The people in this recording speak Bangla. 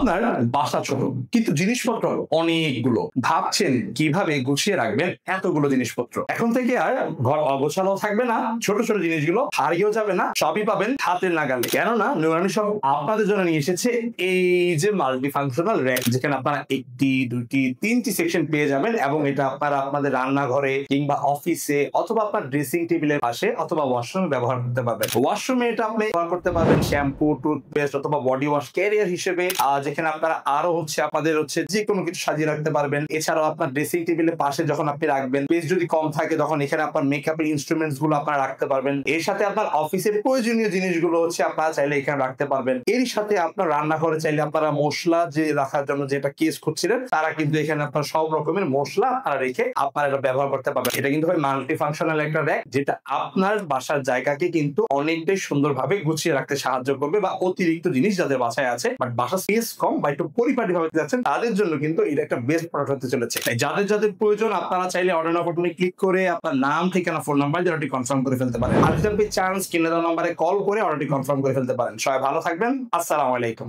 আপনার বাসা ছোট কিন্তু জিনিসপত্র অনেকগুলো, ভাবছেন কিভাবে গুছিয়ে রাখবেন এতগুলো জিনিসপত্র। এখন থেকে আর ঘর অগোছালো থাকবে না, ছোট ছোট জিনিসগুলো হারিয়েও যাবে না, সবই পাবেন হাতের নাগালে। কেননা নুরানি শপ আপনাদের জন্য নিয়ে এসেছে এই যে মাল্টি ফাংশনাল র‍্যাক, যেখানে আপনারা একটি, দুটি, তিনটি সেকশন পেয়ে যাবেন এবং এটা আপনারা আপনাদের রান্নাঘরে কিংবা অফিসে অথবা আপনার ড্রেসিং টেবিলের পাশে অথবা ওয়াশরুমে ব্যবহার করতে পারবেন। ওয়াশরুমে এটা আপনি ব্যবহার করতে পারবেন শ্যাম্পু, টুথপেস্ট অথবা বডি ওয়াশ ক্যারিয়ার হিসেবে, যেখানে আপনারা আরো আপনাদের যে কোনো কিছু সাজিয়ে রাখতে পারবেন। এছাড়াও আপনার ড্রেসিং টেবিলের পাশে যখন আপনি রাখবেন, স্পেস যদি কম থাকে তখন এখানে আপনার মেকআপের ইনস্ট্রুমেন্টস গুলো আপনারা রাখতে পারবেন। এর সাথে আপনার অফিসের প্রয়োজনীয় জিনিসগুলো আপনারা চাইলে এখানে রাখতে পারবেন। এর সাথে আপনার রান্নাঘরে চাইলে আপনারা মশলা যে রাখার জন্য যেটা কেস খুঁজছিলেন, তারা কিন্তু এখানে আপনার সব রকমের মশলা আপনারা রেখে আপনারা এটা ব্যবহার করতে পারবেন। এটা কিন্তু ভাই মাল্টি ফাংশনাল একটা র‍্যাক, যেটা আপনার বাসার জায়গাকে কিন্তু অনেকটাই সুন্দরভাবে গুছিয়ে রাখতে সাহায্য করবে, বা অতিরিক্ত জিনিস যাদের বাসায় আছে বাট বাসার স্পেস কম বা একটু পরিপাটি ভাবে যাচ্ছেন, তাদের জন্য কিন্তু এটা একটা বেস্ট প্রোডাক্ট হতে চলেছে। তাই যাদের যাদের প্রয়োজন আপনারা চাইলে অর্ডার নাও বাটনে ক্লিক করে আপনার নাম, ঠিকানা, ফোন নাম্বার অর্ডারটি কনফার্ম করে ফেলতে পারেন। আর যদি আপনি চান স্ক্রিনে দেওয়া নম্বরে কল করে অর্ডারটি কনফার্ম করে ফেলতে পারেন। সবাই ভালো থাকবেন। আসসালামু আলাইকুম।